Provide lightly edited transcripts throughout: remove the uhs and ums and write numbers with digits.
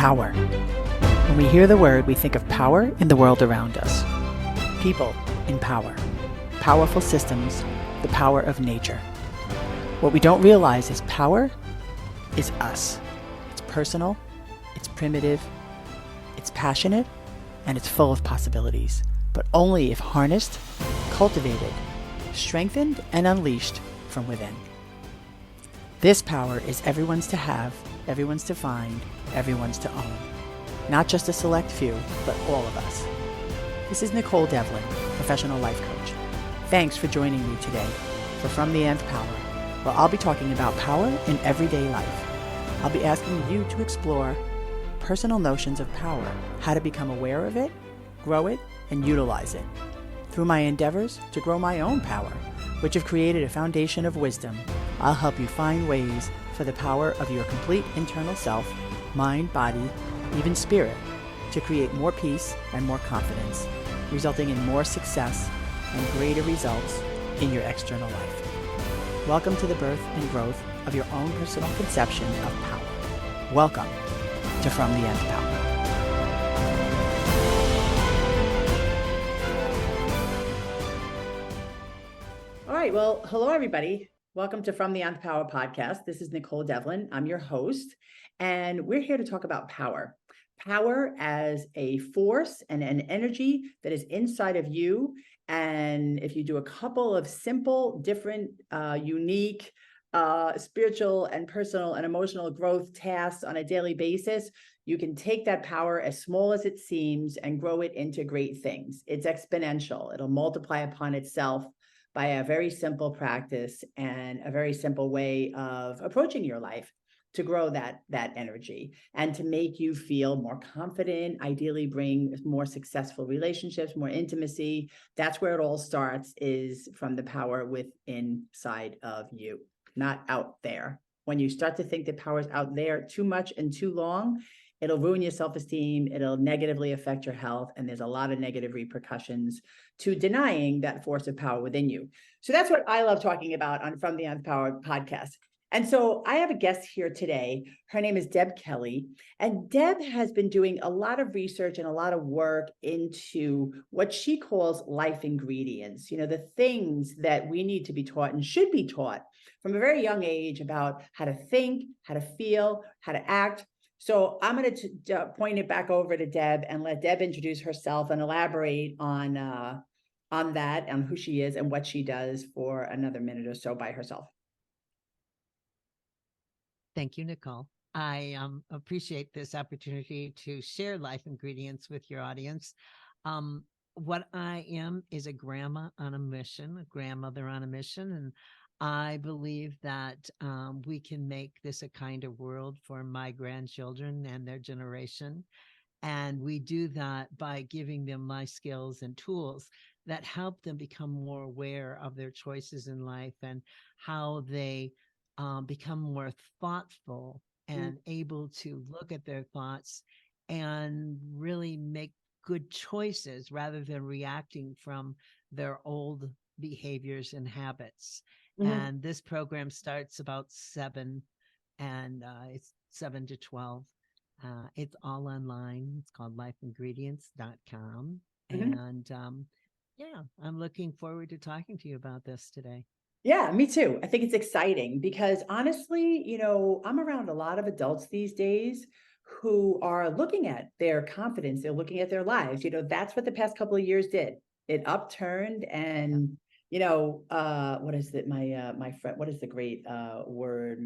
Power. When we hear the word, we think of power in the world around us. People in power. Powerful systems, the power of nature. What we don't realize is power is us. It's personal, it's primitive, it's passionate, and it's full of possibilities, but only if harnessed, cultivated, strengthened, and unleashed from within. This power is everyone's to have, everyone's to find, everyone's to own. Not just a select few, but all of us. This is Nicole Devlin, professional life coach. Thanks for joining me today for From the Nth Power, where I'll be talking about power in everyday life. I'll be asking you to explore personal notions of power, how to become aware of it, grow it, and utilize it. Through my endeavors to grow my own power, which have created a foundation of wisdom, I'll help you find ways for the power of your complete internal self, mind, body, even spirit, to create more peace and more confidence, resulting in more success and greater results in your external life. Welcome to the birth and growth of your own personal conception of power. Welcome to From the Nth Power. All right, well, hello everybody. Welcome to From the Nth Power podcast. This is Nicole Devlin. I'm your host, and we're here to talk about power. Power as a force and an energy that is inside of you. And if you do a couple of simple, different, unique, spiritual and personal and emotional growth tasks on a daily basis, you can take that power, as small as it seems, and grow it into great things. It's exponential. It'll multiply upon itself by a very simple practice and a very simple way of approaching your life to grow that energy and to make you feel more confident, ideally bring more successful relationships, more intimacy. That's where it all starts, is from the power within inside of you, not out there. When you start to think that power is out there too much and too long, it'll ruin your self-esteem, it'll negatively affect your health, and there's a lot of negative repercussions to denying that force of power within you. So that's what I love talking about on From the Nth Power podcast. And so I have a guest here today. Her name is Deb Kelly. And Deb has been doing a lot of research and a lot of work into what she calls life ingredients, the things that we need to be taught and should be taught from a very young age about how to think, how to feel, how to act. So I'm going to point it back over to Deb and let Deb introduce herself and elaborate on that, on who she is and what she does for another minute or so by herself. Thank you, Nicole. I appreciate this opportunity to share life ingredients with your audience. What I am is a grandma on a mission, a grandmother on a mission, and I believe that we can make this a kinder world for my grandchildren and their generation. And we do that by giving them my skills and tools that help them become more aware of their choices in life and how they become more thoughtful and able to look at their thoughts and really make good choices rather than reacting from their old behaviors and habits. And this program starts about 7, and it's 7 to 12. It's all online. It's called lifeingredients.com. And I'm looking forward to talking to you about this today. Yeah, me too. I think it's exciting because honestly, I'm around a lot of adults these days who are looking at their confidence. They're looking at their lives. That's what the past couple of years did. It upturned and, what is it? My friend, what is the great word?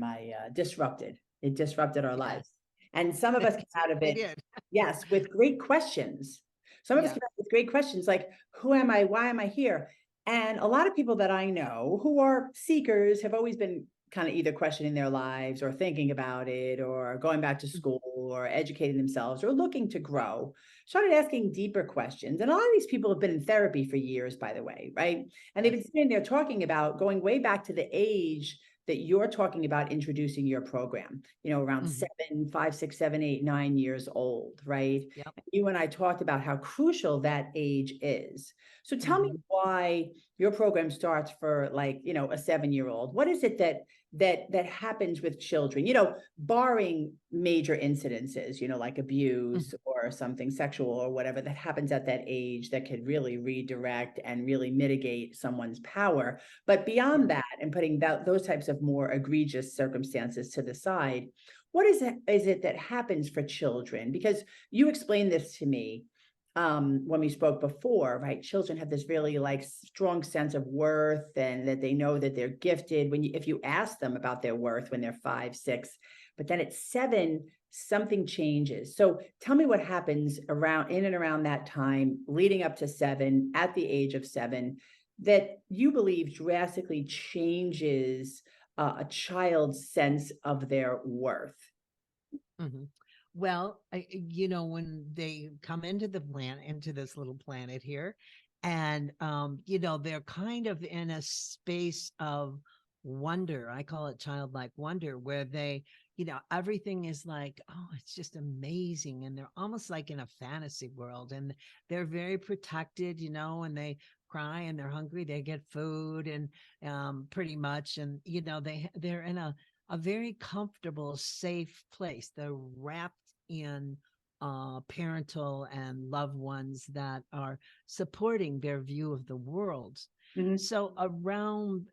Disrupted. It disrupted our lives. And some of us came out of it, yes, with great questions. Some of us came out with great questions like, who am I? Why am I here? And a lot of people that I know who are seekers have always been kind of either questioning their lives or thinking about it or going back to school or educating themselves or looking to grow, started asking deeper questions. And a lot of these people have been in therapy for years, by the way, right? And they've been sitting there talking about going way back to the age that you're talking about introducing your program, around 5, 6, 7, 8, 9 years old, right? Yep. You and I talked about how crucial that age is. So tell me why your program starts for a 7-year-old. What is it that that happens with children, barring major incidences, like abuse or something sexual or whatever that happens at that age that could really redirect and really mitigate someone's power. But beyond that, and putting those types of more egregious circumstances to the side, what is it that happens for children? Because you explained this to me when we spoke before, right? Children have this really like strong sense of worth, and that they know that they're gifted if you ask them about their worth when they're 5, 6, but then at 7, something changes. So tell me what happens in and around that time, leading up to 7, at the age of 7, that you believe drastically changes a child's sense of their worth. Mm-hmm. Well, when they come into this little planet here, and they're kind of in a space of wonder. I call it childlike wonder, where they, everything is like, oh, it's just amazing, and they're almost like in a fantasy world, and they're very protected, and they cry and they're hungry, they get food, and pretty much, and they're in a very comfortable, safe place. They're wrapped in parental and loved ones that are supporting their view of the world. Mhm. So around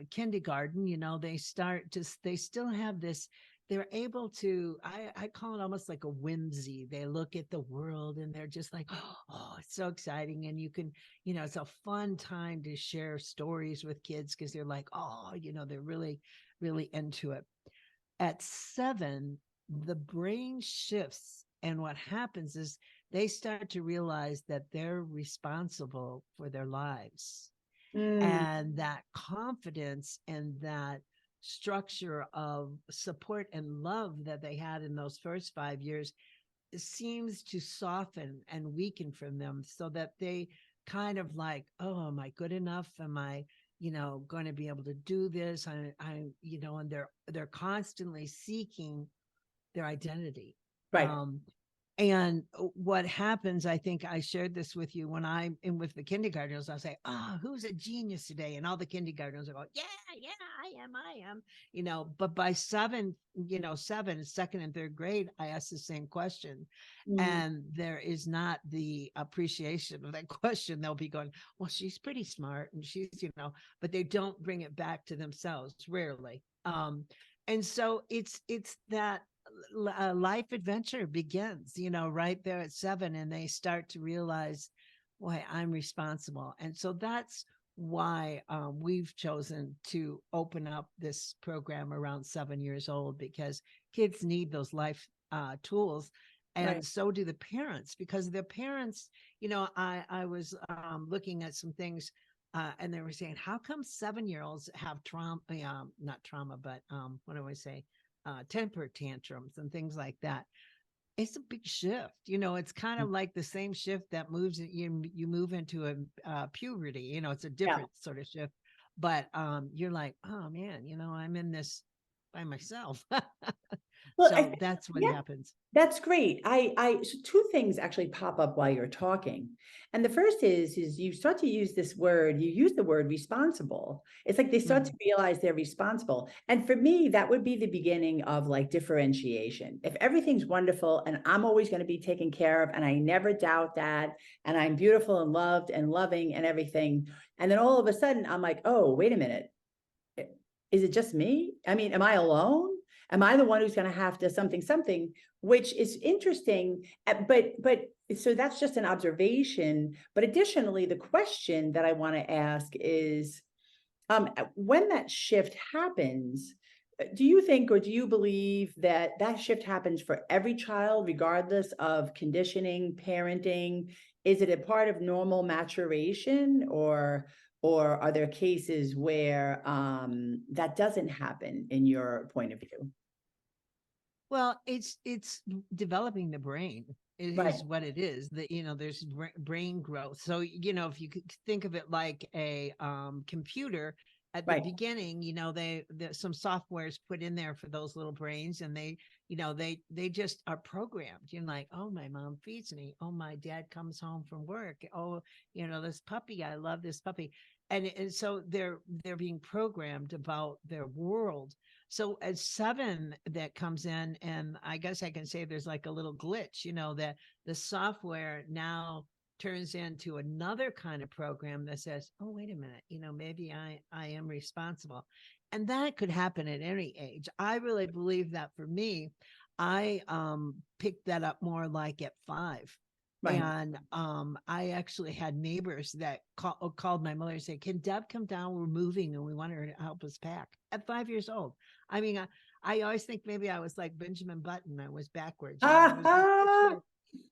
kindergarten, they still have this. They're able to, I call it almost like a whimsy. They look at the world and they're just like, oh, it's so exciting. And you can, it's a fun time to share stories with kids, because they're like, oh, they're really, really into it. At 7, the brain shifts, and what happens is they start to realize that they're responsible for their lives. Mm. And that confidence and that structure of support and love that they had in those first 5 years seems to soften and weaken from them, so that they kind of like, oh, am I good enough? Am I going to be able to do this? And they're constantly seeking their identity. Right. And what happens, I think I shared this with you, when I'm in with the kindergartners, I'll say, oh, who's a genius today? And all the kindergartners will go, yeah, I am, but by 7, 7, second and third grade, I ask the same question. Mm. And there is not the appreciation of that question. They'll be going, well, she's pretty smart, and she's, but they don't bring it back to themselves, rarely. And so it's that life adventure begins, right there at 7, and they start to realize, boy, I'm responsible. And so that's why we've chosen to open up this program around 7 years old, because kids need those life tools. And Right. so do the parents, because the parents, I was looking at some things, and they were saying, how come 7-year-olds have trauma, not trauma, but what do I say? Temper tantrums and things like that. It's a big shift. It's kind of like the same shift that moves you move into a puberty. It's a Yeah. different sort of shift, but you're like, oh man, I'm in this by myself. Well, So that's what yeah, happens. that's great. So two things actually pop up while you're talking. And the first is you start to use you use the word responsible. It's like they start to Mhm. realize they're responsible. And for me, that would be the beginning of like differentiation. If everything's wonderful and I'm always going to be taken care of, and I never doubt that, and I'm beautiful and loved and loving and everything. And then all of a sudden I'm like, oh, wait a minute. Is it just me? I mean, am I alone? Am I the one who's going to have to something, which is interesting. But so that's just an observation. But additionally, the question that I want to ask is, when that shift happens, do you think, or do you believe that that shift happens for every child, regardless of conditioning, parenting? Is it a part of normal maturation, or are there cases where that doesn't happen in your point of view? Well, it's developing the brain Right, is what it is. That there's brain growth. So if you could think of it like a computer, at the right. beginning, some software is put in there for those little brains, and they just are programmed. You're like, oh, my mom feeds me. Oh, my dad comes home from work. Oh, this puppy, I love this puppy. And so they're being programmed about their world. So at 7, that comes in, and I guess I can say there's like a little glitch, that the software now turns into another kind of program that says, oh, wait a minute, maybe I am responsible. And that could happen at any age. I really believe that for me, I picked that up more like at 5. Right. And I actually had neighbors that called my mother and said, can Deb come down? We're moving and we want her to help us pack at 5 years old. I mean, I always think maybe I was like Benjamin Button. I was backwards. I was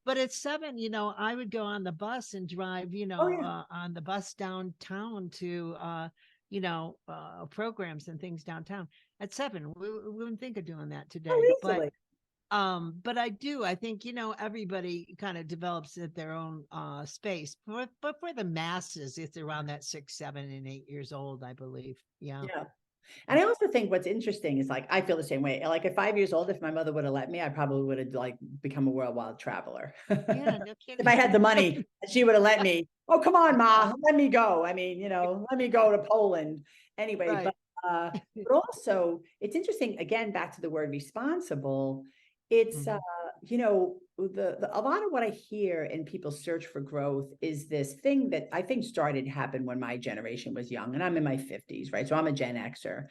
but at 7, I would go on the bus and drive, Oh, yeah. on the bus downtown to, programs and things downtown. At 7, we wouldn't think of doing that today. Oh, But easily. but I think, everybody kind of develops at their own space. But for the masses, it's around that 6, 7, and 8 years old, I believe. Yeah. Yeah. And I also think what's interesting is like, I feel the same way. Like at 5 years old, if my mother would have let me, I probably would have like become a worldwide traveler. Yeah, no If I kidding. had the money, she would have let me. Oh, come on, Yeah, Ma, let me go. I mean, let me go to Poland. Anyway, right. but also it's interesting, again, back to the word responsible. It's Mhm. a lot of what I hear in people's search for growth is this thing that I think started to happen when my generation was young, and I'm in my 50s, right? So I'm a Gen Xer.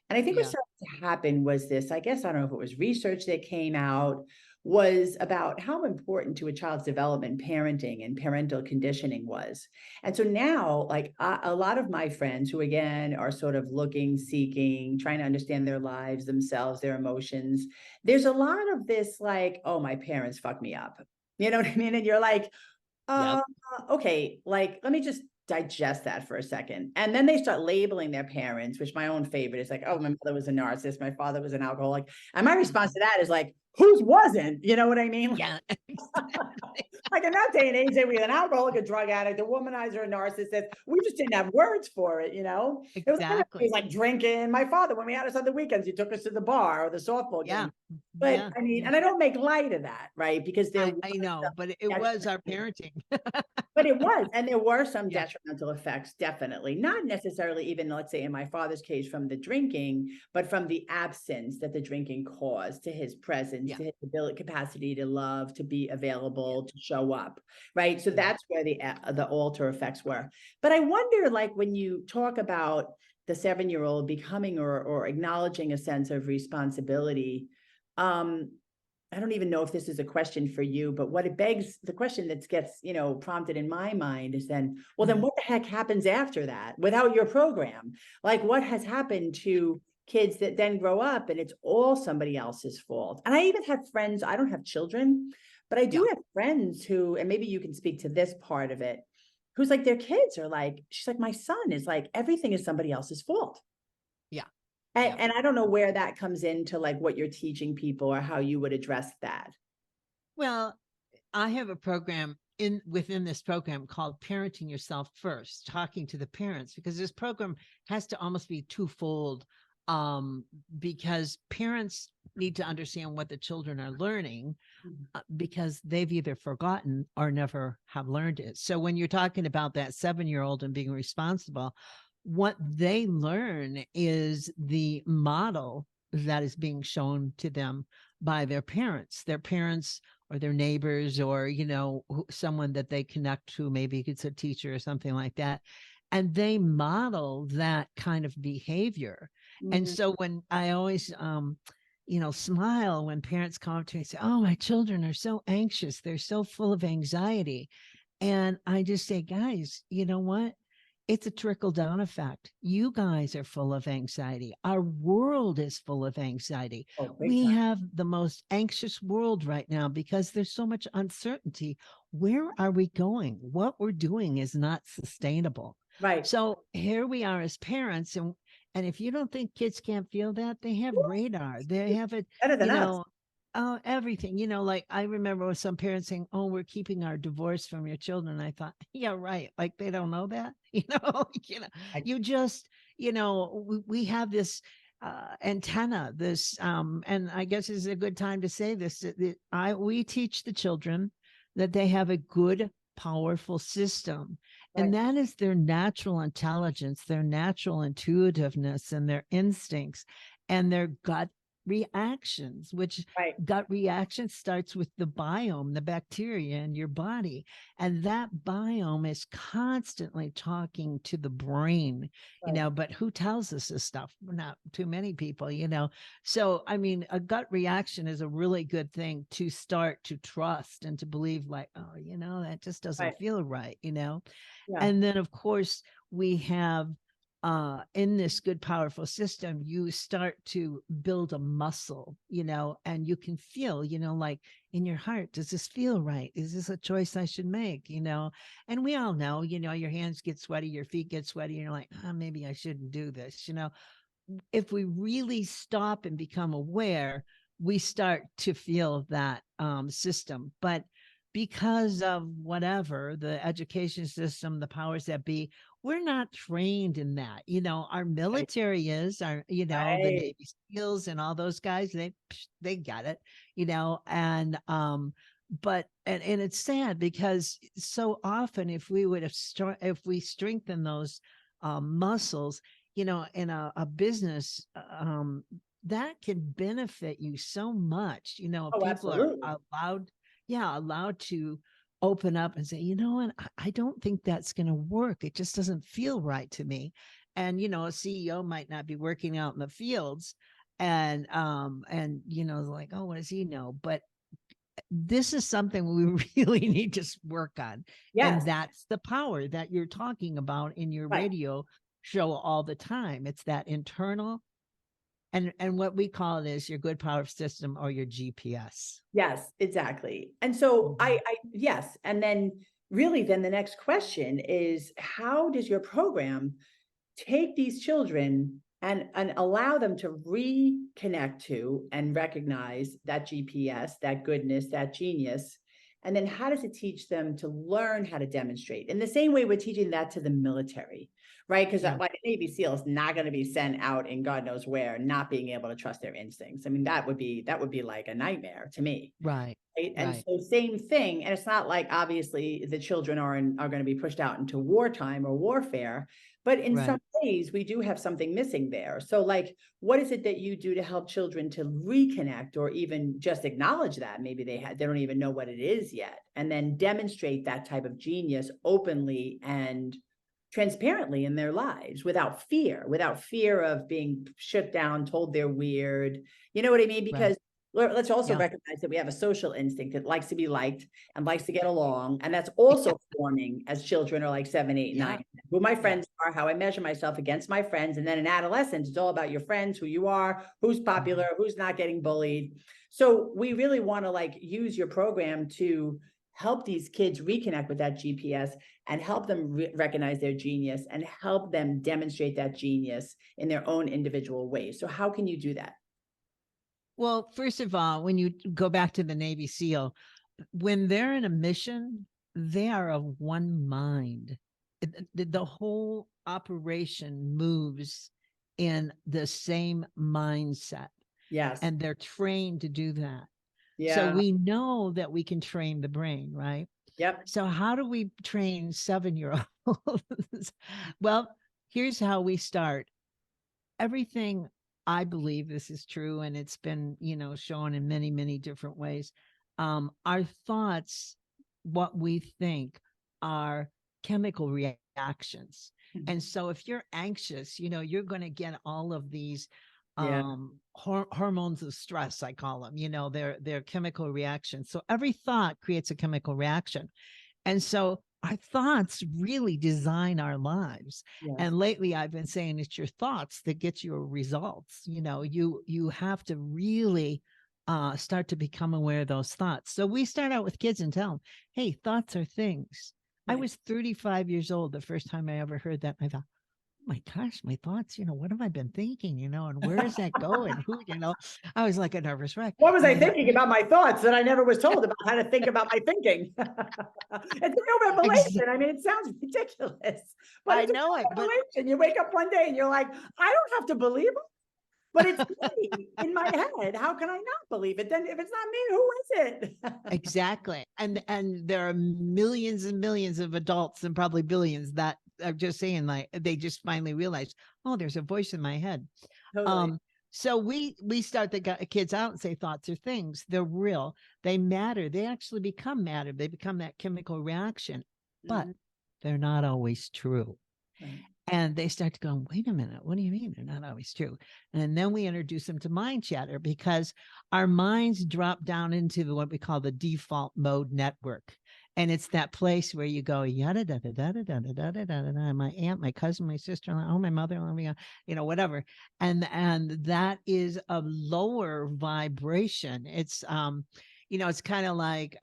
And I think what Yeah, started to happen was this, I guess, I don't know if it was research that came out, was about how important to a child's development parenting and parental conditioning was. And so now, like a lot of my friends who, again, are sort of looking, seeking, trying to understand their lives, themselves, their emotions, there's a lot of this like, oh, my parents fucked me up. You know what I mean? And you're like, yep. uh, okay, like, let me just digest that for a second. And then they start labeling their parents, which my own favorite is like, oh, my mother was a narcissist, my father was an alcoholic. And my response Mhm. to that is like, whose wasn't? You know what I mean? Yeah, exactly. Like in that day and age, we had an alcoholic, a drug addict, a womanizer, a narcissist. We just didn't have words for it, It was kind of things Exactly. like drinking. My father, when we had us on the weekends, he took us to the bar or the softball Yeah. game. But Yeah. I mean, Yeah. and I don't make light of that, right? Because there was I know, but it some was our parenting. but it was, and there were some Yeah. detrimental effects, definitely. Not necessarily even, let's say, in my father's case, from the drinking, but from the absence that the drinking caused to his presence, Yeah. to his ability, capacity to love, to be Yeah. available, to show up, right? So Yeah. that's where the alter effects were. But I wonder, like, when you talk about the 7-year-old becoming or acknowledging a sense of responsibility, um, I don't even know if this is a question for you, but what it begs, the question that gets, prompted in my mind is then, well, then Mhm. what the heck happens after that without your program? Like what has happened to kids that then grow up and it's all somebody else's fault? And I even have friends, I don't have children, but I Yeah. do have friends who, and maybe you can speak to this part of it, who's like, their kids are like, she's like, my son is like, everything is somebody else's fault. Yeah. And, Yeah. and I don't know where that comes into like what you're teaching people or how you would address that. Well, I have a program within this program called Parenting Yourself First, talking to the parents, because this program has to almost be twofold, because parents need to understand what the children are learning, because they've either forgotten or never have learned it. So when you're talking about that 7-year-old and being responsible, what they learn is the model that is being shown to them by their parents or their neighbors, or someone that they connect to, maybe it's a teacher or something like that, and they model that kind of behavior. And Mhm. so when I always smile when parents come up to me and say, oh, my children are so anxious, they're so full of anxiety. And I just say, guys, you know what? It's a trickle down effect. You guys are full of anxiety. Our world is full of anxiety. Oh, big We time. have the most anxious world right now because there's so much uncertainty. Where are we going? What we're doing is not sustainable. Right. So here we are as parents, and if you don't think kids can't feel that, they have radar. They have it, Better than you us. know, everything. Like I remember with some parents saying, "Oh, we're keeping our divorce from your children." I thought, yeah, right. Like they don't know that, I, you just, we have this antenna, this, and I guess is a good time to say this. We teach the children that they have a good, powerful system, right. and that is their natural intelligence, their natural intuitiveness, and their instincts. and their gut reactions, which Right. gut reaction starts with the biome, the bacteria in your body. And that biome is constantly talking to the brain, Right. but who tells us this stuff? Not too many people. So, I mean, a gut reaction is a really good thing to start to trust and to believe, like, oh, that just Right. doesn't feel right. Yeah. And then, of course, we have in this good, powerful system, you start to build a muscle, and you can feel, like in your heart, does this feel right? Is this a choice I should make? And we all know, your hands get sweaty, your feet get sweaty, and you're like, oh, maybe I shouldn't do this. If we really stop and become aware, we start to feel that system. But because of whatever the education system, the powers that be, we're not trained in that. Our Right. military is, the Right. Navy SEALs and all those guys, they got it, and and it's sad because so often if we would have if we strengthen those muscles, in a business, that can benefit you so much. Oh, People are absolutely. allowed to open up and say, what, I don't think that's going to work. It just doesn't feel right to me. And, a CEO might not be working out in the fields and, like, oh, what does he know? But this is something we really need to work on. And Yes. that's the power that you're talking about in your Right. radio show all the time. It's that internal, and what we call it is your good power system or your GPS. Yes, exactly. And so Mhm. yes. And then really, then the next question is, how does your program take these children and allow them to reconnect to and recognize that GPS, that goodness, that genius? And then how does it teach them to learn how to demonstrate? In the same way we're teaching that to the military, right? Because Yeah. like a Navy SEAL is not going to be sent out in God knows where, not being able to trust their instincts. I mean, that would be like a nightmare to me. Right. Right. And Right. so same thing. And it's not like obviously the children are going to be pushed out into wartime or warfare, but in some Right. ways we do have something missing there. So like, what is it that you do to help children to reconnect or even just acknowledge that maybe they don't even know what it is yet, and then demonstrate that type of genius openly and transparently in their lives without fear of being shut down, told they're weird. You know what I mean? Right. Because let's also Yeah. recognize that we have a social instinct that likes to be liked and likes to get along. And that's also forming as children are like 7, 8, Yeah. 9. Who my Yeah. friends are, how I measure myself against my friends. And then in adolescence, it's all about your friends, who you are, who's popular, Mhm. who's not getting bullied. So we really want to like use your program to help these kids reconnect with that GPS and help them recognize their genius and help them demonstrate that genius in their own individual ways. So how can you do that? Well, first of all, when you go back to the Navy SEAL, when they're in a mission, they are of one mind. The whole operation moves in the same mindset, Yes. and they're trained to do that. So Yeah. we know that we can train the brain, right? Yep. So how do we train 7-year-olds? Well, here's how we start. Everything, I believe this is true, and it's been, shown in many, many different ways. Our thoughts, what we think, are chemical reactions. And so if you're anxious, you're going to get all of these Yeah. hormones of stress, I call them, they're chemical reactions. So every thought creates a chemical reaction. And so our thoughts really design our lives. Yes. And lately I've been saying it's your thoughts that get your results. You have to really start to become aware of those thoughts. So we start out with kids and tell them, hey, thoughts are things. I Right. was 35 years old the first time I ever heard that. And I thought, my gosh, my thoughts, what have I been thinking, and where is that going? I was like a nervous wreck. What was And I I thought, thinking about my thoughts that I never was told about how to think about my thinking? It's a real revelation. I mean, it sounds ridiculous, but I it's a know it, real but revelation. You wake up one day and you're like, I don't have to believe it, but it's me in my head. How can I not believe it? Then if it's not me, who is it? exactly. And there are millions and millions of adults and probably billions that are just saying, like, they just finally realized, oh, there's a voice in my head. Totally. Um, So we start the kids out and say thoughts are things. They're real. They matter. They actually become matter. They become that chemical reaction, but Mhm. they're not always true. Right. And they start to go, wait a minute, what do you mean they're not always true? And then we introduce them to mind chatter because our minds drop down into what we call the default mode network. And it's that place where you go, yada, da, da, da, da, da, da, da, da, da, my aunt, my cousin, my sister, oh, my mother, whatever. And that is a lower vibration. It's, it's kind of like,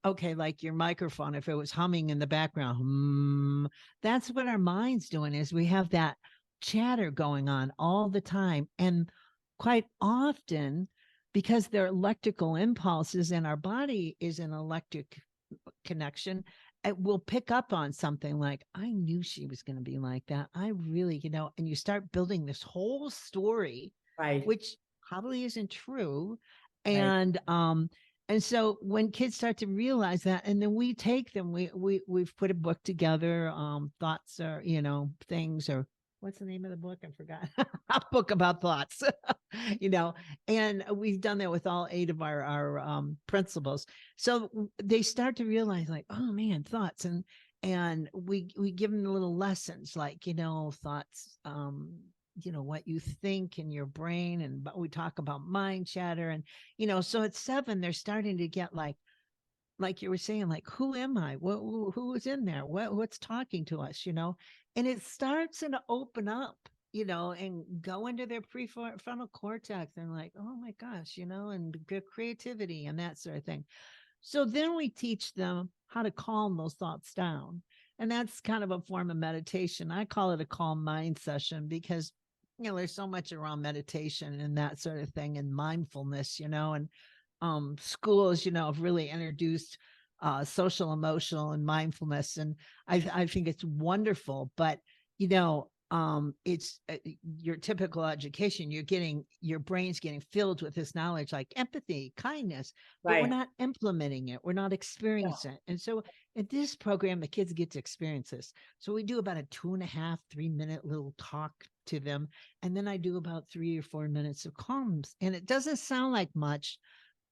okay, like your microphone, if it was humming in the background, that's what our mind's doing is we have that chatter going on all the time. And quite often, because they're electrical impulses and our body is an electric connection, it will pick up on something like, I knew she was going to be like that. I really, and you start building this whole story, Right. which probably isn't true. Right. And so when kids start to realize that, and then we take them, we've put a book together, thoughts or, things, or what's the name of the book? I forgot. A book about thoughts, and we've done that with all 8 of our principals. So they start to realize like, oh man, thoughts. And we give them the little lessons like, thoughts, what you think in your brain. And but we talk about mind chatter. And, so at 7, they're starting to get like you were saying, like, who am I? Who is in there? What's talking to us, And it starts to open up, and go into their prefrontal cortex and like, oh my gosh, and their creativity and that sort of thing. So then we teach them how to calm those thoughts down. And that's kind of a form of meditation. I call it a calm mind session because, there's so much around meditation and that sort of thing and mindfulness, and schools, have really introduced social, emotional, and mindfulness. And I think it's wonderful. But, it's your typical education. Your brain's getting filled with this knowledge like empathy, kindness, but we're Right. not implementing it. We're not experiencing it. And so in this program, the kids get to experience this. So we do about a 2.5, 3 minute little talk to them. And then I do about 3 or 4 minutes of calms. And it doesn't sound like much,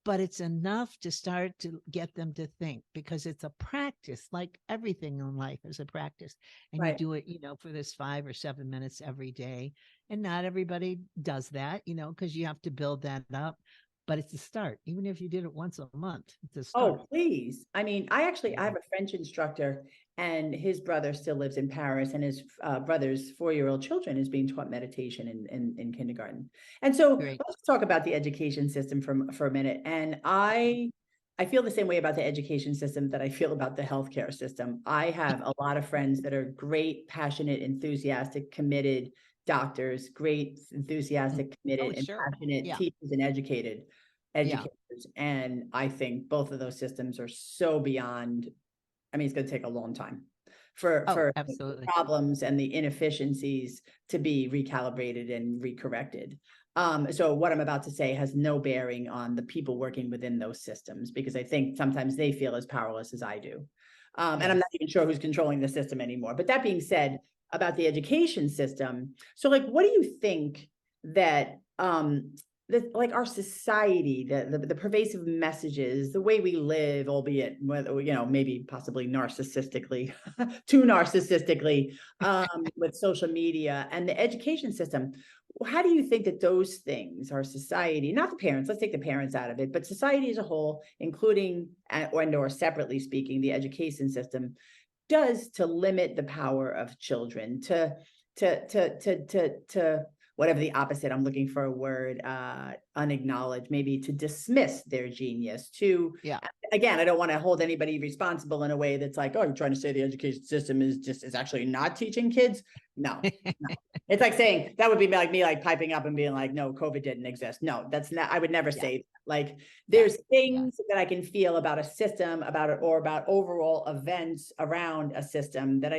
but it's enough to start to get them to think because it's a practice, like everything in life is a practice. And you Right. do it, for this 5 or 7 minutes every day. And not everybody does that, because you have to build that up. But it's a start. Even if you did it once a month, it's a start. Oh, please. I mean, I have a French instructor and his brother still lives in Paris and his brother's 4-year-old children is being taught meditation in kindergarten. And so Great. let's talk about the education system for a minute. And I feel the same way about the education system that I feel about the healthcare system. I have a lot of friends that are great, passionate, enthusiastic, committed doctors, great, enthusiastic, Oh, committed, and sure. passionate Yeah. teachers and Yeah. educators. And I think both of those systems are so beyond. I mean, it's going to take a long time Oh, for the absolutely. problems and the inefficiencies to be recalibrated and recorrected. So what I'm about to say has no bearing on the people working within those systems, because I think sometimes they feel as powerless as I do. And I'm Yes. not even sure who's controlling the system anymore. But that being said, about the education system, so like, what do you think that like our society, the pervasive messages, the way we live, albeit whether maybe possibly narcissistically, too narcissistically, with social media and the education system. How do you think that those things, our society, not the parents, let's take the parents out of it, but society as a whole, including or separately speaking, the education system, does to limit the power of children to whatever the opposite, I'm looking for a word, unacknowledged, maybe to dismiss their genius, to, Yeah. again, I don't want to hold anybody responsible in a way that's like, oh, you're trying to say the education system is actually not teaching kids. No, no. It's like saying that would be like me, like piping up and being like, no, COVID didn't exist. No, that's not, I would never Yeah. say that. Like, Yeah. there's Yeah. things that I can feel about a system, about it, or about overall events around a system that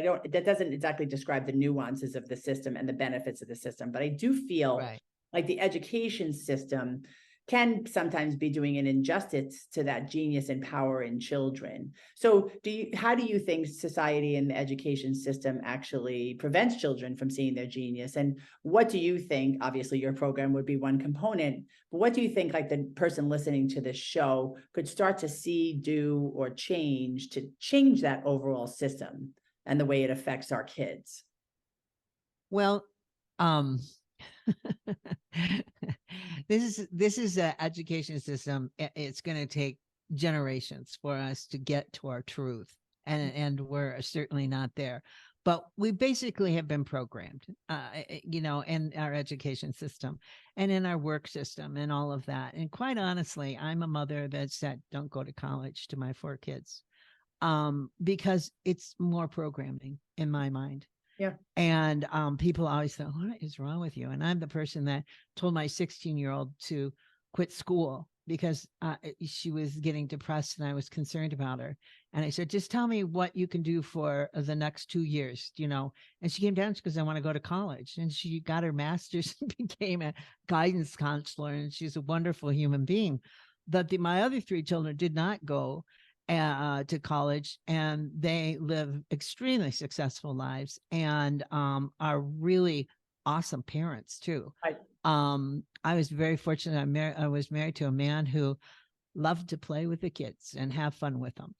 doesn't exactly describe the nuances of the system and the benefits of the system. But I do feel Right. like the education system can sometimes be doing an injustice to that genius and power in children. So how do you think society and the education system actually prevents children from seeing their genius? And what do you think, obviously your program would be one component, but what do you think like the person listening to this show could start to see, do, or change to change that overall system and the way it affects our kids? Well, um, this is an education system. It's going to take generations for us to get to our truth, and we're certainly not there. But we basically have been programmed, in our education system and in our work system and all of that. And quite honestly, I'm a mother that said, "Don't go to college" to my 4 kids, because it's more programming in my mind. Yeah. And people always thought, "What is wrong with you?" And I'm the person that told my 16-year-old to quit school because she was getting depressed and I was concerned about her. And I said, "Just tell me what you can do for the next 2 years, you know." And she came down because I want to go to college. And she got her master's and became a guidance counselor. And she's a wonderful human being. But my other 3 children did not go to college, and they live extremely successful lives and are really awesome parents too. I, I was very fortunate. I was married to a man who loved to play with the kids and have fun with them,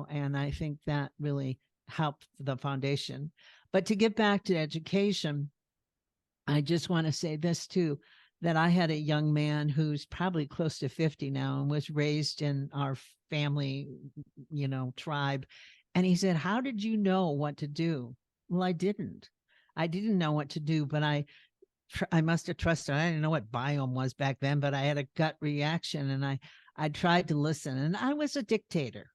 and I think that really helped the foundation. But to get back to education, I just want to say this too, that I had a young man who's probably close to 50 now and was raised in our family, tribe. And he said, "How did you know what to do?" Well, I didn't. I didn't know what to do, but I must have trusted. I didn't know what biome was back then, but I had a gut reaction and I tried to listen. And I was a dictator.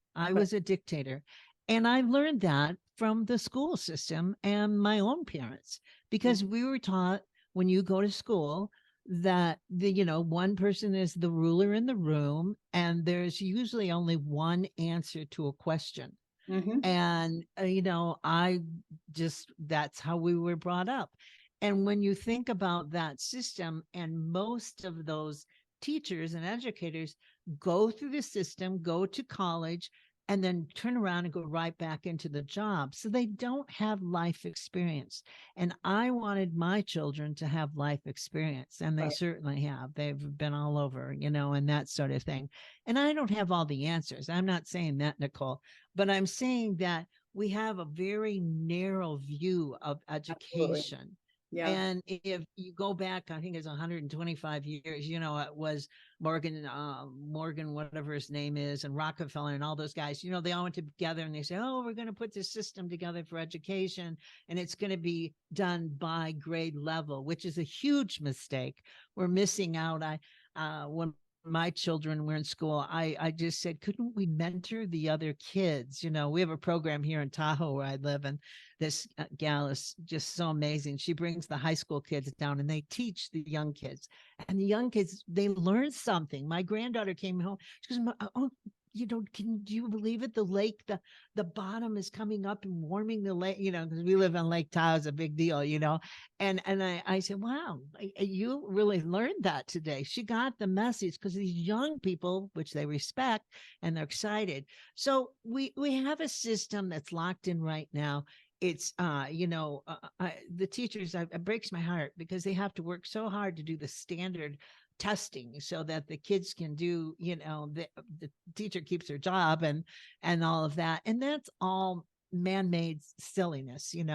And I learned that from the school system and my own parents, because we were taught when you go to school that one person is the ruler in the room and there's usually only one answer to a question. And that's how we were brought up. And when you think about that system, and most of those teachers and educators go through the system, go to college, and then turn around and go right back into the job. So they don't have life experience. And I wanted my children to have life experience, and they certainly have. They've been all over, and that sort of thing. And I don't have all the answers. I'm not saying that, Nicole, but I'm saying that we have a very narrow view of education. Absolutely. Yeah. And if you go back, I think it's 125 years, it was Morgan, whatever his name is, and Rockefeller and all those guys, they all went together and they say, "Oh, we're going to put this system together for education and it's going to be done by grade level," which is a huge mistake. We're missing out. When my children were in school, I just said, couldn't we mentor the other kids? We have a program here in Tahoe where I live, and this gal is just so amazing. She brings the high school kids down and they teach the young kids, and the young kids, they learn something. My granddaughter came home. She goes, "Oh, do you believe it? The lake, the bottom is coming up and warming the lake, because we live on Lake Tahoe, is a big deal, And I said, "Wow, you really learned that today." She got the message because these young people, which they respect and they're excited. So we have a system that's locked in right now. It's the teachers, it breaks my heart because they have to work so hard to do the standard testing so that the kids can do, the teacher keeps her job and all of that. And that's all man-made silliness, and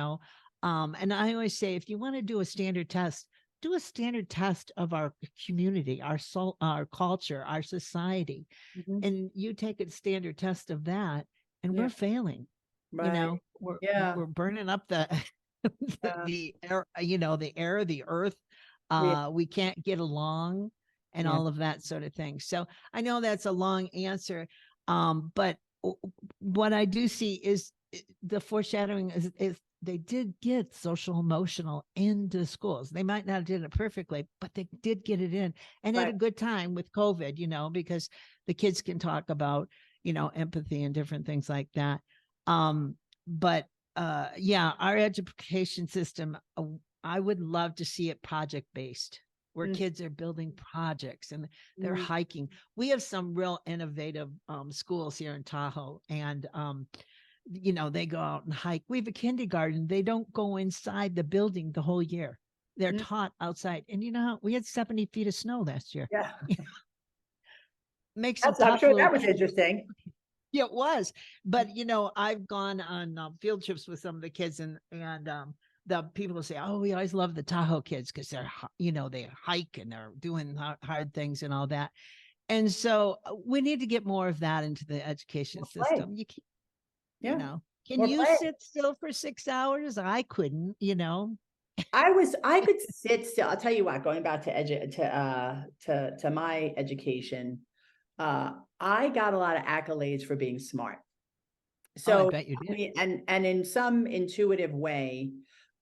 I always say, if you want to do a standard test, do a standard test of our community, our soul, our culture, our society. And you take a standard test of that and we're failing. Right. We're burning up the the air, the air, the earth. We can't get along and all of that sort of thing. So I know that's a long answer, but what I do see is the foreshadowing is they did get social emotional into schools. They might not have did it perfectly, but they did get it in, and had a good time with COVID, because the kids can talk about, empathy and different things like that. But our education system, I would love to see it project based. where Mm, kids are building projects and they're mm, hiking. We have some real innovative schools here in Tahoe, and they go out and hike. We have a kindergarten. They don't go inside the building the whole year. They're mm. taught outside. And we had 70 feet of snow last year. Yeah, Make some I'm tough sure little that was kids. interesting. Yeah, it was. But I've gone on field trips with some of the kids, and the people will say, "Oh, we always love the Tahoe kids because they hike and they're doing hard things and all that." And so we need to get more of that into the education More play. system. Yeah, Can more you play. sit still for 6 hours? I couldn't. I could sit still. I'll tell you what, going back to to my education, I got a lot of accolades for being smart. Oh, I So, bet you I did. mean, and in some intuitive way,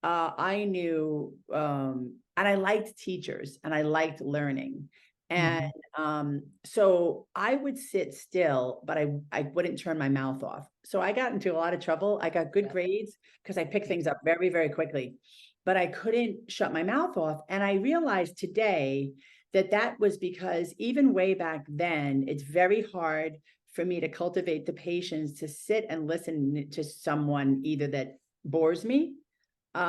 I knew, and I liked teachers and I liked learning. And Hmm. so I would sit still, but I wouldn't turn my mouth off. So I got into a lot of trouble. I got good Yep. grades because I picked Yep. things up very, very quickly, but I couldn't shut my mouth off. And I realized today that that was because even way back then, it's very hard for me to cultivate the patience to sit and listen to someone either that bores me,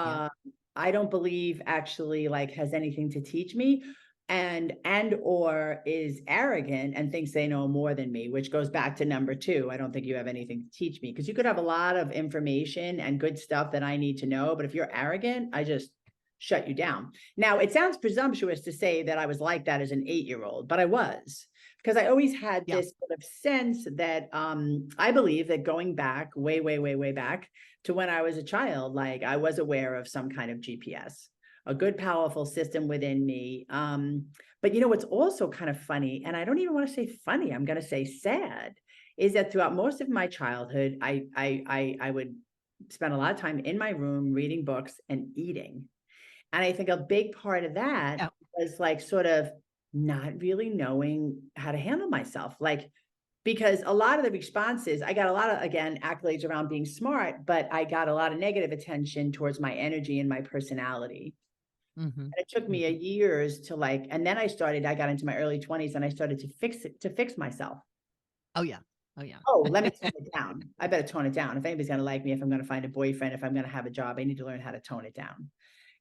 Yep. uh, I don't believe actually like has anything to teach me, and or is arrogant and thinks they know more than me, which goes back to number two. I don't think you have anything to teach me, because you could have a lot of information and good stuff that I need to know, but if you're arrogant, I just shut you down. Now, it sounds presumptuous to say that I was like that as an 8-year-old, but I was, because I always had Yeah. this sort of sense that I believe that going back way, way, way, way back to when I was a child, like I was aware of some kind of GPS, a good, powerful system within me. But what's also kind of funny, and I don't even want to say funny, I'm going to say sad, is that throughout most of my childhood, I would spend a lot of time in my room reading books and eating. And I think a big part of that Yeah. was like sort of not really knowing how to handle myself. Like, because a lot of the responses, I got a lot of, again, accolades around being smart, but I got a lot of negative attention towards my energy and my personality. Hmm. And it took me a Hmm. years to like, and then I got into my early 20s and I started to fix myself. Oh, yeah. Oh, yeah. Oh, let me tone it down. I better tone it down. If anybody's going to like me, if I'm going to find a boyfriend, if I'm going to have a job, I need to learn how to tone it down.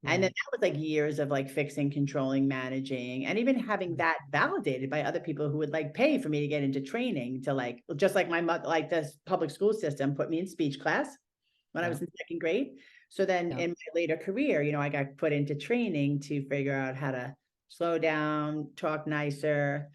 And then Right. that was like years of like fixing, controlling, managing, and even having that validated by other people who would like pay for me to get into training to like, just like my mother, like this public school system put me in speech class when I Yeah. was in second grade. So then Yeah. in my later career, I got put into training to figure out how to slow down, talk nicer.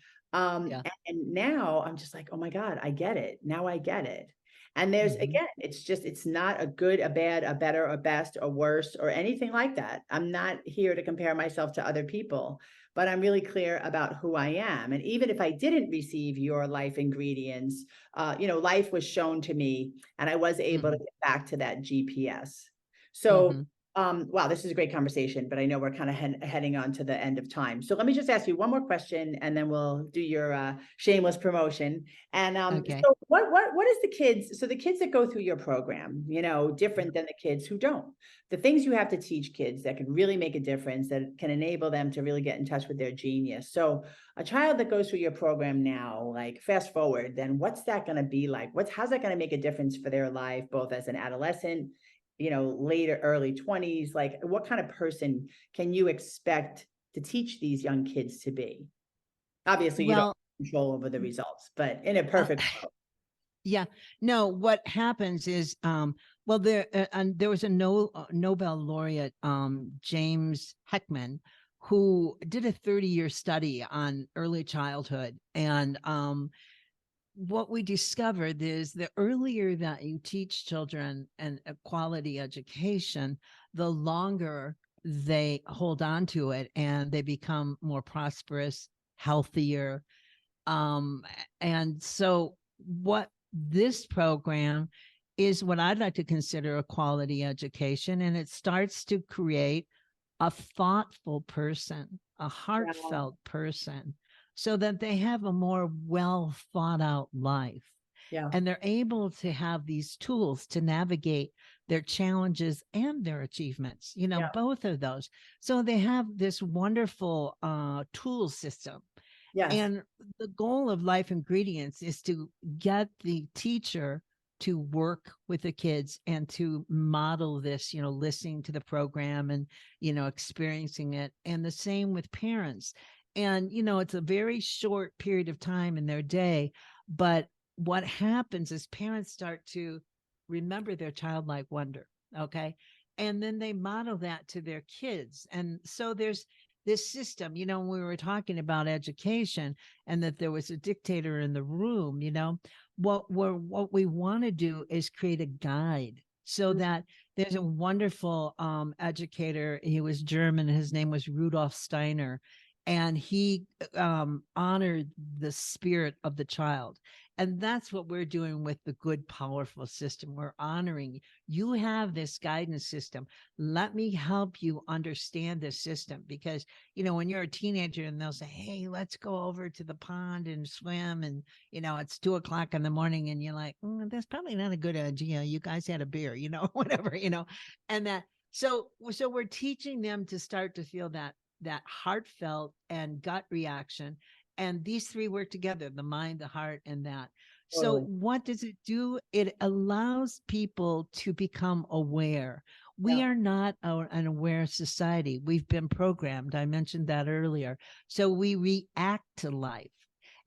Yeah. And now I'm just like, oh my God, I get it. Now I get it. And there's, Hmm. again, it's not a good, a bad, a better, a best, or worse, or anything like that. I'm not here to compare myself to other people, but I'm really clear about who I am. And even if I didn't receive your life ingredients, life was shown to me and I was able to Hmm. get back to that GPS. So, Hmm. wow, this is a great conversation, but I know we're kind of heading on to the end of time. So let me just ask you one more question and then we'll do your shameless promotion. And Okay. so what is the kids? So the kids that go through your program, different than the kids who don't. The things you have to teach kids that can really make a difference, that can enable them to really get in touch with their genius. So a child that goes through your program now, like fast forward, then what's that going to be like? How's that going to make a difference for their life, both as an adolescent, later early 20s? Like, what kind of person can you expect to teach these young kids to be? Obviously, you don't Well, have control over the results, but in a uh, perfect world. yeah. No, what happens is, well, there was a Nobel laureate, James Heckman, who did a 30-year study on early childhood. And what we discovered is the earlier that you teach children and a quality education, the longer they hold on to it and they become more prosperous, healthier. Um, and so, what this program is what I'd like to consider a quality education, and it starts to create a thoughtful person, a Wow. heartfelt person, so that they have a more well thought out life. Yeah. And they're able to have these tools to navigate their challenges and their achievements, Yeah. both of those. So they have this wonderful tool system. Yes. And the goal of Life Ingredients is to get the teacher to work with the kids and to model this, listening to the program and, experiencing it. And the same with parents. And, it's a very short period of time in their day. But what happens is parents start to remember their childlike wonder. Okay. And then they model that to their kids. And so there's this system, when we were talking about education and that there was a dictator in the room, what we want to do is create a guide so Mhm. that there's a wonderful educator. He was German. His name was Rudolf Steiner. And he honored the spirit of the child. And that's what we're doing with the good, powerful system. We're honoring you have this guidance system. Let me help you understand this system because, when you're a teenager and they'll say, hey, let's go over to the pond and swim. And, it's 2:00 in the morning and you're like, that's probably not a good idea. You guys had a beer, whatever, and that. So we're teaching them to start to feel that heartfelt and gut reaction. And these three work together, the mind, the heart, and that. So Totally. what does it do? It allows people to become aware. We Yeah. are not an aware society. We've been programmed. I mentioned that earlier. So we react to life.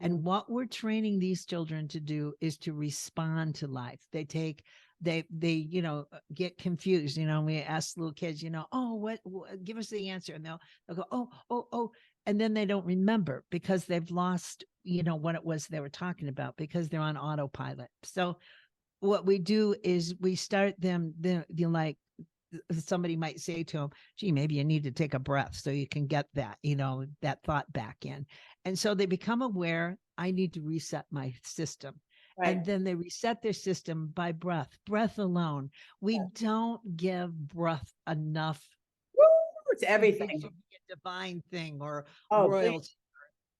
Mhm. And what we're training these children to do is to respond to life. They get confused. We ask little kids, oh, what, give us the answer. And they'll go, oh. And then they don't remember because they've lost, what it was they were talking about because they're on autopilot. So what we do is we start them, like somebody might say to them, gee, maybe you need to take a breath so you can get that, that thought back in. And so they become aware, I need to reset my system. Right. And then they reset their system by breath alone. We Yeah. don't give breath enough. Woo! It's It everything. should be a divine thing or Oh, please. royalty.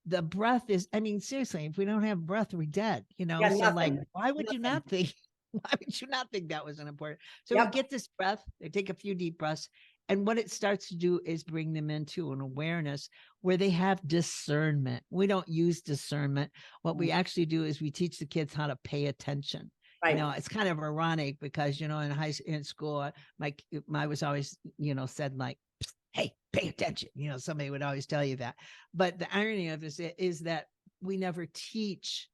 The breath is, seriously, if we don't have breath, we're dead, Yeah, So like, nothing. why would you Nothing. not think, why would you not think that was an important? So we Yep. get this breath, they take a few deep breaths. And what it starts to do is bring them into an awareness where they have discernment. We don't use discernment. What we actually do is we teach the kids how to pay attention. Right. It's kind of ironic because, in school, I was always, said like, hey, pay attention. Somebody would always tell you that. But the irony of this is that we never teach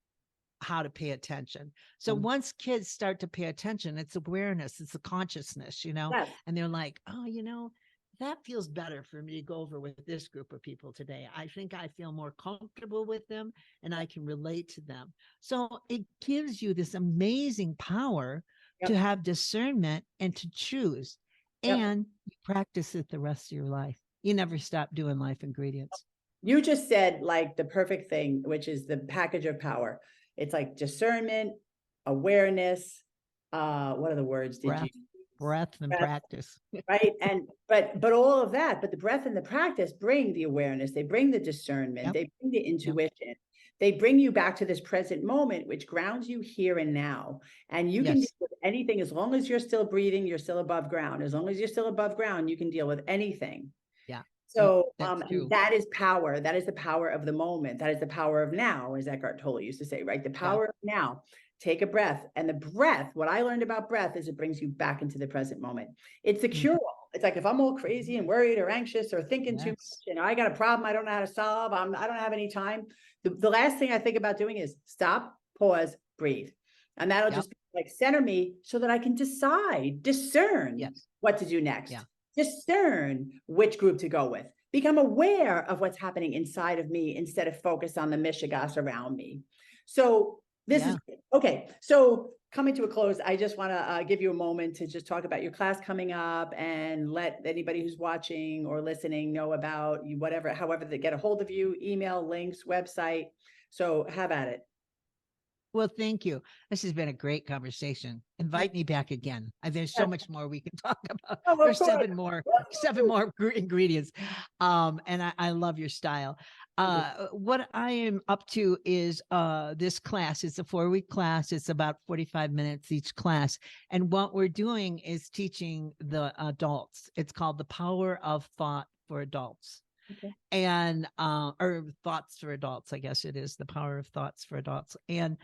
how to pay attention. So Mhm. once kids start to pay attention, it's awareness, it's a consciousness, Yes. and they're like, oh, that feels better for me to go over with this group of people today. I think I feel more comfortable with them and I can relate to them. So it gives you this amazing power to Yep. have discernment and to choose. Yep. And you practice it the rest of your life. You never stop doing Life Ingredients. You just said like the perfect thing, which is the package of power. It's like discernment, awareness. What other words did you Breath and use? practice. Right. And but all of that, but the breath and the practice bring the awareness, they bring the discernment, Yep. they bring the Yep. intuition, they bring you back to this present moment, which grounds you here and now. And you can deal Yes. with anything as long as you're still breathing, you're still above ground. As long as you're still above ground, you can deal with anything. Yeah. Yep. So, That's and true. that is power. That is the power of the moment. That is the power of now, as Eckhart Tolle used to say, right? The Yeah. power of now. Take a breath. And the breath, what I learned about breath is it brings you back into the present moment. It's the Mhm. cure-all. It's like if I'm all crazy and worried or anxious or thinking too much, Yes. I got a problem I don't know how to solve. I don't have any time. The last thing I think about doing is stop, pause, breathe. And that'll Yep. just like center me so that I can discern Yes. what to do next. Yeah. Discern which group to go with. Become aware of what's happening inside of me instead of focus on the mishigas around me. So this is okay. So coming to a close, I just want to give you a moment to just talk about your class coming up and let anybody who's watching or listening know about you, whatever, however they get a hold of you, email, links, website. So have at it. Well, thank you. This has been a great conversation. Invite me back again. There's so much more we can talk about. Oh, of There's course. seven more ingredients. And I love your style. What I am up to is this class. It's a 4-week class. It's about 45 minutes each class. And what we're doing is teaching the adults. It's called The Power of Thought for Adults. Okay. And or Thoughts for Adults, I guess it is, The Power of Thoughts for Adults. And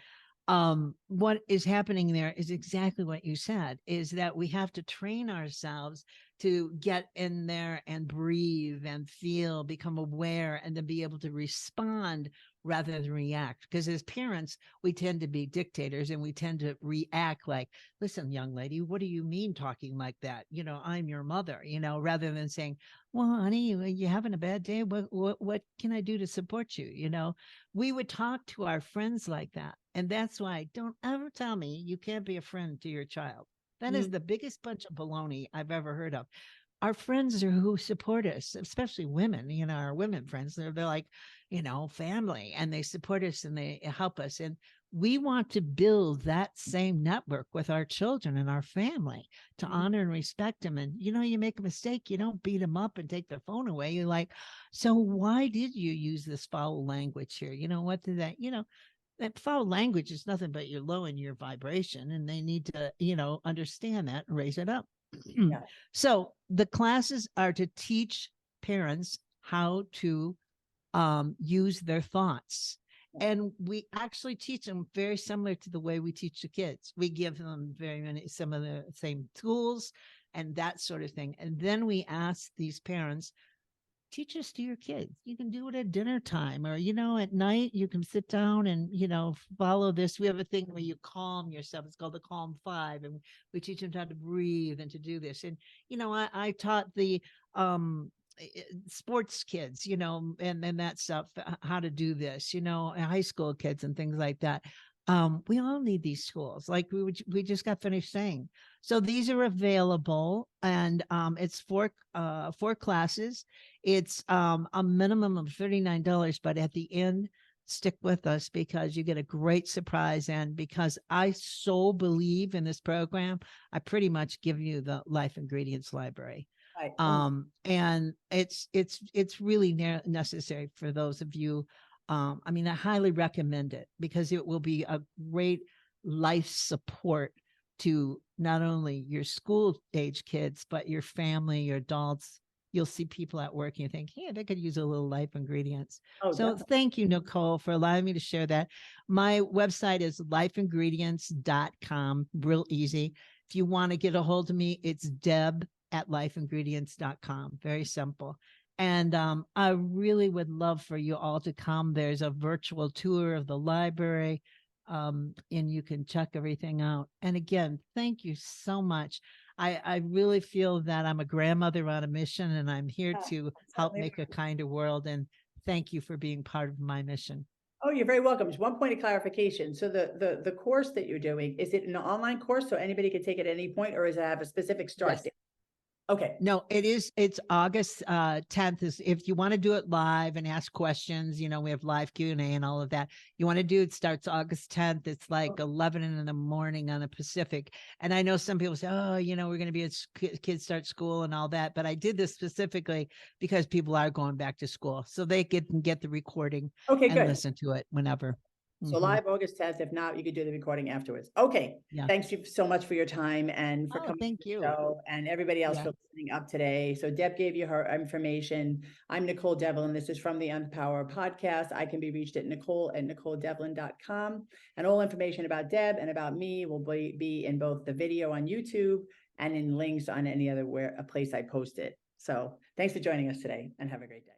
what is happening there is exactly what you said, is that we have to train ourselves to get in there and breathe and feel, become aware, and then be able to respond rather than react. Because as parents, we tend to be dictators and we tend to react like, listen, young lady, what do you mean talking like that? I'm your mother, rather than saying, well, honey, you having a bad day? What can I do to support you? We would talk to our friends like that. And that's why don't ever tell me you can't be a friend to your child. That is the biggest bunch of baloney I've ever heard of. Our friends are who support us, especially women, our women friends. They're like, family, and they support us and they help us. And we want to build that same network with our children and our family to honor and respect them. And, you make a mistake, you don't beat them up and take their phone away. You're like, so why did you use this foul language here? What did that, that foul language is nothing but you're lowering your vibration, and they need to, understand that and raise it up. Yeah. So the classes are to teach parents how to use their thoughts. And we actually teach them very similar to the way we teach the kids. We give them some of the same tools and that sort of thing. And then we ask these parents, teach this to your kids. You can do it at dinner time, or, at night you can sit down and, follow this. We have a thing where you calm yourself. It's called the Calm 5. And we teach them how to breathe and to do this. And, I taught the sports kids, and that stuff, how to do this, high school kids and things like that. We all need these tools, like we just got finished saying. So these are available, and it's four classes. It's a minimum of $39, but at the end, stick with us because you get a great surprise. And because I so believe in this program, I pretty much give you the life ingredients library. Right. And it's really necessary for those of you. I highly recommend it because it will be a great life support to not only your school age kids, but your family, your adults. You'll see people at work and you think, hey, they could use a little life ingredients. Oh, So definitely. thank you, Nicole, for allowing me to share that. My website is lifeingredients.com. Real easy. If you want to get a hold of me, it's deb@lifeingredients.com. Very simple. And I really would love for you all to come. There's a virtual tour of the library, and you can check everything out. And again, thank you so much. I really feel that I'm a grandmother on a mission, and I'm here to help make a kinder world. And thank you for being part of my mission. Oh, you're very welcome. Just one point of clarification. So the course that you're doing, is it an online course so anybody can take it at any point, or does it have a specific start Yes. date? Okay. No, it's August 10th. Is if you want to do it live and ask questions, we have live Q&A and all of that. You want to do it, starts August 10th. It's like 11 in the morning on the Pacific. And I know some people say, oh, we're going to be at kids start school and all that. But I did this specifically because people are going back to school, so they can get the recording Okay, and good. listen to it whenever. So live August 10th. If not, you could do the recording afterwards. Okay. Yeah. Thanks you so much for your time and for coming Thank to the you. show, and everybody else for listening up today. So Deb gave you her information. I'm Nicole Devlin. This is from the Unpower podcast. I can be reached at nicole@nicoledevlin.com. And all information about Deb and about me will be in both the video on YouTube and in links on any other place I post it. So thanks for joining us today, and have a great day.